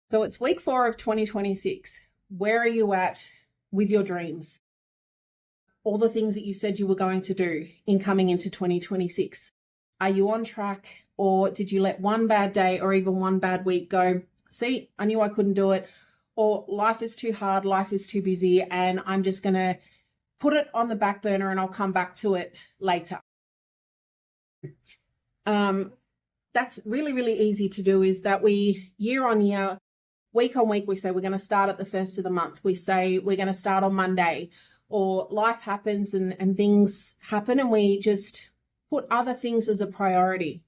So it's week 4 of 2026. Where are you at with your dreams? All the things that you said you were going to do in coming into 2026. Are you on track, or did you let one bad day or even one bad week go, see, I knew I couldn't do it, or life is too hard, life is too busy, and I'm just going to put it on the back burner and I'll come back to it later. That's really, really easy to do, is that we, year on year, week on week, we say we're going to start at the first of the month. We say we're going to start on Monday, or life happens and things happen and we just put other things as a priority.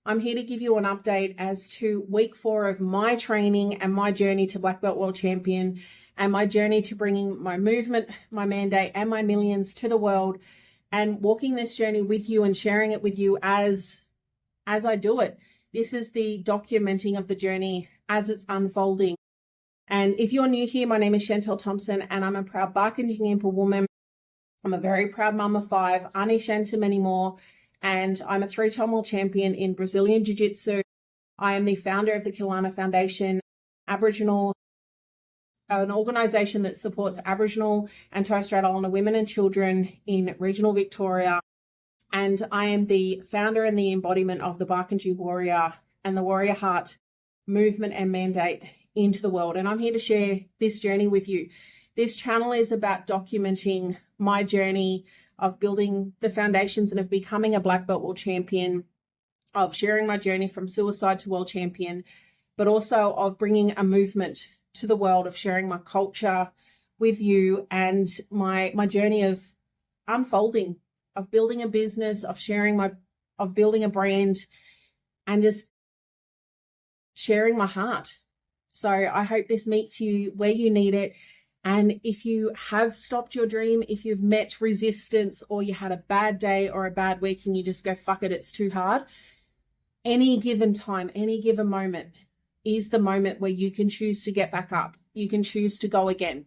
I'm here to give you an update as to week 4 of my training and my journey to Black Belt World Champion, and my journey to bringing my movement, my mandate, and my millions to the world, and walking this journey with you and sharing it with you as I do it. This is the documenting of the journey as it's unfolding. And if you're new here, my name is Chantel Thompson, and I'm a proud Barkindjian woman. I'm a very proud mum of 5, Ani Shan to many more, and I'm a 3-time world champion in Brazilian Jiu Jitsu. I am the founder of the Kilana Foundation, Aboriginal, an organisation that supports Aboriginal and Torres Strait Islander women and children in regional Victoria. And I am the founder and the embodiment of the Barkindji warrior and the warrior heart movement and mandate into the world. And I'm here to share this journey with you. This channel is about documenting my journey of building the foundations and of becoming a Black Belt World Champion, of sharing my journey from suicide to world champion, but also of bringing a movement to the world, of sharing my culture with you, and my journey of unfolding, of building a business, of building a brand, and just sharing my heart. So I hope this meets you where you need it. And if you have stopped your dream, if you've met resistance, or you had a bad day or a bad week and you just go, fuck it, it's too hard, any given time, any given moment is the moment where you can choose to get back up. You can choose to go again.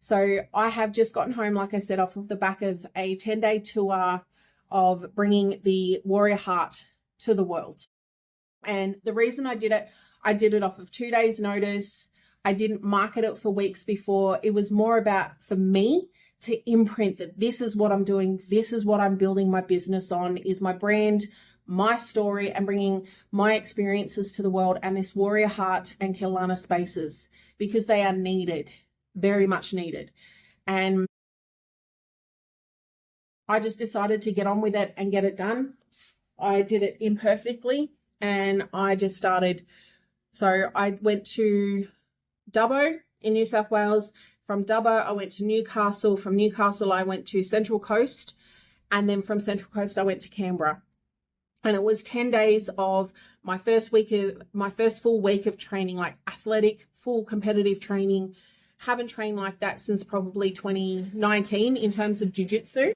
So I have just gotten home, like I said, off of the back of a 10-day tour of bringing the warrior heart to the world. And the reason I did it off of 2 days' notice. I didn't market it for weeks before. It was more about, for me, to imprint that this is what I'm doing. This is what I'm building my business on, is my brand, my story, and bringing my experiences to the world, and this warrior heart and Kilana spaces, because they are needed, very much needed. And I just decided to get on with it and get it done. I did it imperfectly, and I just started. So I went to Dubbo in New South Wales. From Dubbo, I went to Newcastle. From Newcastle, I went to Central Coast. And then from Central Coast, I went to Canberra. And it was 10 days of my first full week of training, like athletic, full competitive training. Haven't trained like that since probably 2019 in terms of Jiu Jitsu.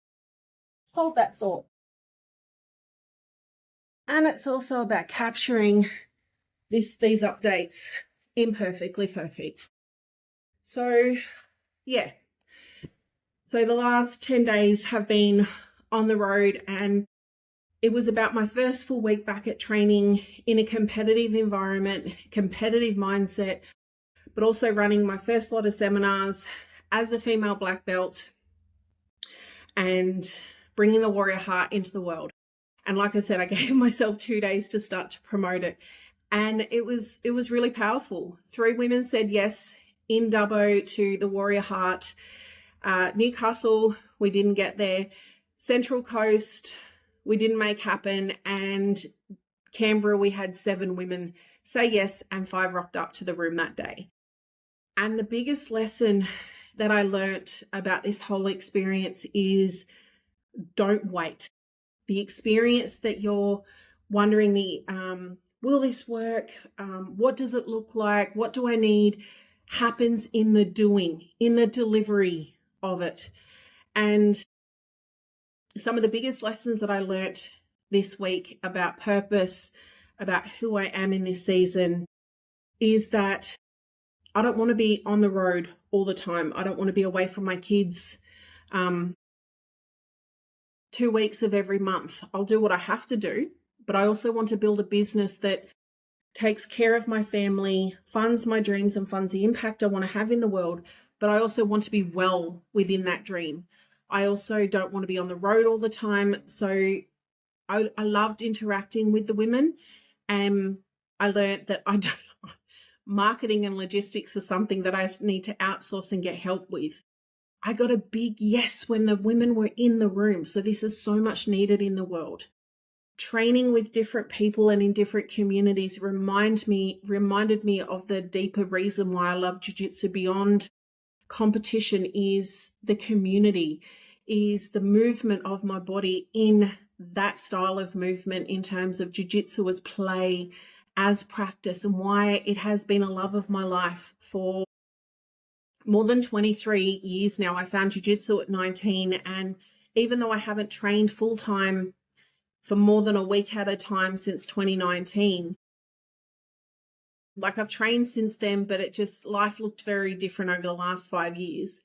Hold that thought. And it's also about capturing these updates imperfectly perfect. So yeah, so the last 10 days have been on the road, and it was about my first full week back at training in a competitive environment, competitive mindset, but also running my first lot of seminars as a female black belt and bringing the warrior heart into the world. And like I said, I gave myself 2 days to start to promote it. And it was really powerful. 3 women said yes in Dubbo to the warrior heart. Newcastle, we didn't get there. Central Coast, we didn't make happen. And Canberra, we had 7 women say yes, and 5 rocked up to the room that day. And the biggest lesson that I learnt about this whole experience is, don't wait. The experience that you're wondering, will this work? What does it look like? What do I need? Happens in the doing, in the delivery of it. And some of the biggest lessons that I learnt this week about purpose, about who I am in this season, is that I don't want to be on the road all the time. I don't want to be away from my kids 2 weeks of every month. I'll do what I have to do, but I also want to build a business that takes care of my family, funds my dreams, and funds the impact I want to have in the world. But I also want to be well within that dream. I also don't want to be on the road all the time. So I loved interacting with the women, and I learned that marketing and logistics is something that I need to outsource and get help with. I got a big yes when the women were in the room. So this is so much needed in the world. Training with different people and in different communities reminded me of the deeper reason why I love jiu-jitsu beyond competition is the community, is the movement of my body in that style of movement in terms of jiu-jitsu as play, as practice, and why it has been a love of my life for more than 23 years now. I found jiu-jitsu at 19, and even though I haven't trained full-time for more than a week at a time since 2019, like I've trained since then, but life looked very different over the last 5 years.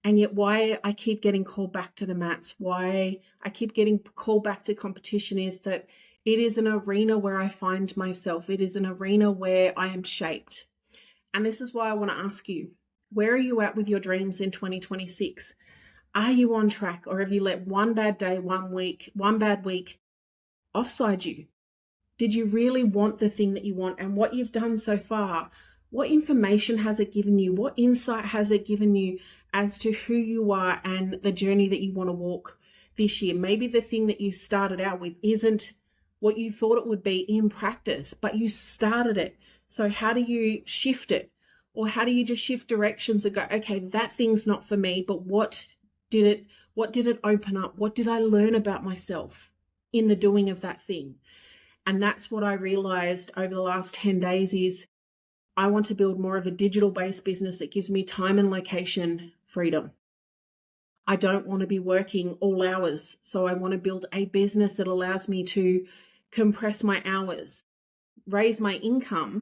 And yet why I keep getting called back to the mats, why I keep getting called back to competition is that it is an arena where I find myself. It is an arena where I am shaped. And this is why I want to ask you, where are you at with your dreams in 2026? Are you on track, or have you let one bad day, one bad week offside you? Did you really want the thing that you want? And what you've done so far, what information has it given you? What insight has it given you as to who you are and the journey that you want to walk this year? Maybe the thing that you started out with isn't what you thought it would be in practice, but you started it. So how do you shift it? Or how do you just shift directions and go, okay, that thing's not for me, but what did it open up? What did I learn about myself in the doing of that thing? And that's what I realized over the last 10 days is I want to build more of a digital-based business that gives me time and location freedom. I don't want to be working all hours. So I want to build a business that allows me to compress my hours, raise my income,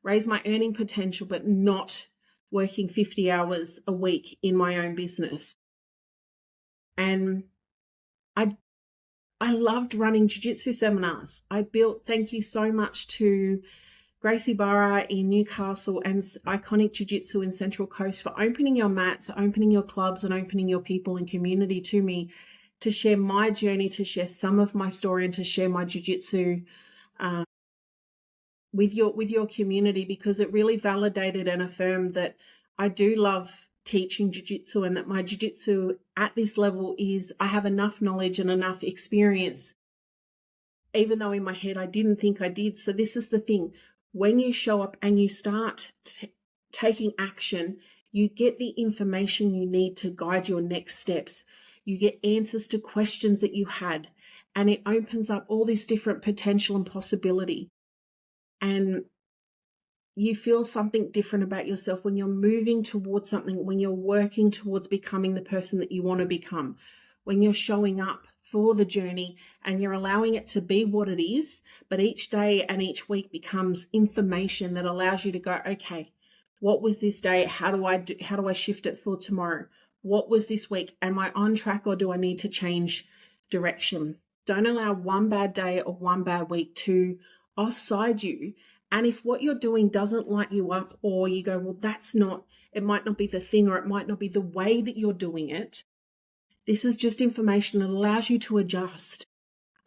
raise my earning potential, but not working 50 hours a week in my own business. And I loved running jiu-jitsu seminars. Thank you so much to Gracie Barra in Newcastle and Iconic Jiu-Jitsu in Central Coast for opening your mats, opening your clubs, and opening your people and community to me to share my journey, to share some of my story, and to share my jiu-jitsu with your community, because it really validated and affirmed that I do love teaching jiu-jitsu, and that my jiu-jitsu at this level is I have enough knowledge and enough experience, even though in my head I didn't think I did. So this is the thing. When you show up and you start taking action, you get the information you need to guide your next steps. You get answers to questions that you had, and it opens up all this different potential and possibility. And you feel something different about yourself when you're moving towards something, when you're working towards becoming the person that you want to become, when you're showing up for the journey and you're allowing it to be what it is, but each day and each week becomes information that allows you to go, okay, what was this day? How do I shift it for tomorrow? What was this week? Am I on track, or do I need to change direction? Don't allow one bad day or one bad week to offside you. And if what you're doing doesn't light you up, or you go, well, it might not be the thing, or it might not be the way that you're doing it, this is just information that allows you to adjust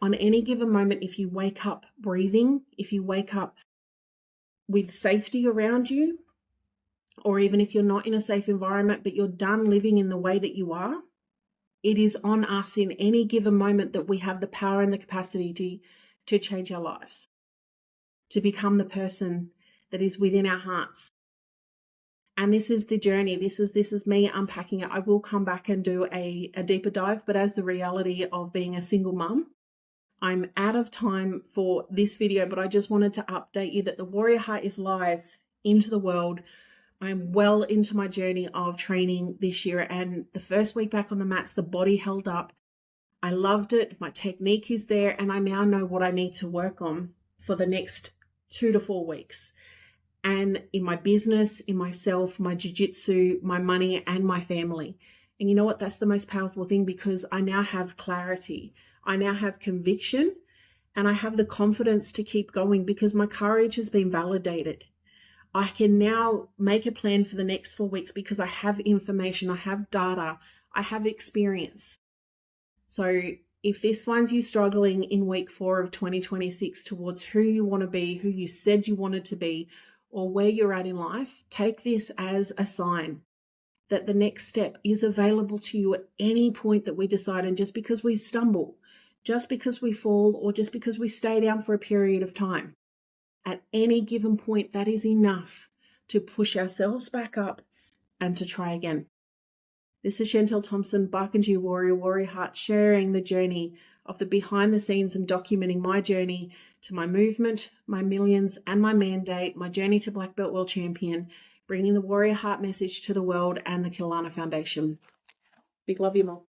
on any given moment. If you wake up breathing, if you wake up with safety around you, or even if you're not in a safe environment, but you're done living in the way that you are, it is on us in any given moment that we have the power and the capacity to change our lives, to become the person that is within our hearts. And this is the journey. This is me unpacking it. I will come back and do a deeper dive, but as the reality of being a single mum, I'm out of time for this video, but I just wanted to update you that the Warrior Heart is live into the world. I'm well into my journey of training this year, and the first week back on the mats, the body held up. I loved it. My technique is there, and I now know what I need to work on for the next 2 to 4 weeks. And in my business, in myself, my jiu-jitsu, my money, and my family. And you know what? That's the most powerful thing, because I now have clarity. I now have conviction, And I have the confidence to keep going because my courage has been validated. I can now make a plan for the next 4 weeks because I have information, I have data, I have experience. So if this finds you struggling in week 4 of 2026 towards who you want to be, who you said you wanted to be, or where you're at in life, take this as a sign that the next step is available to you at any point that we decide. And just because we stumble, just because we fall, or just because we stay down for a period of time, at any given point, that is enough to push ourselves back up and to try again. This is Chantel Thompson, Barkandji Warrior, Warrior Heart, sharing the journey of the behind the scenes and documenting my journey to my movement, my millions, and my mandate, my journey to Black Belt World Champion, bringing the Warrior Heart message to the world and the Kilana Foundation. Big love you, Mom.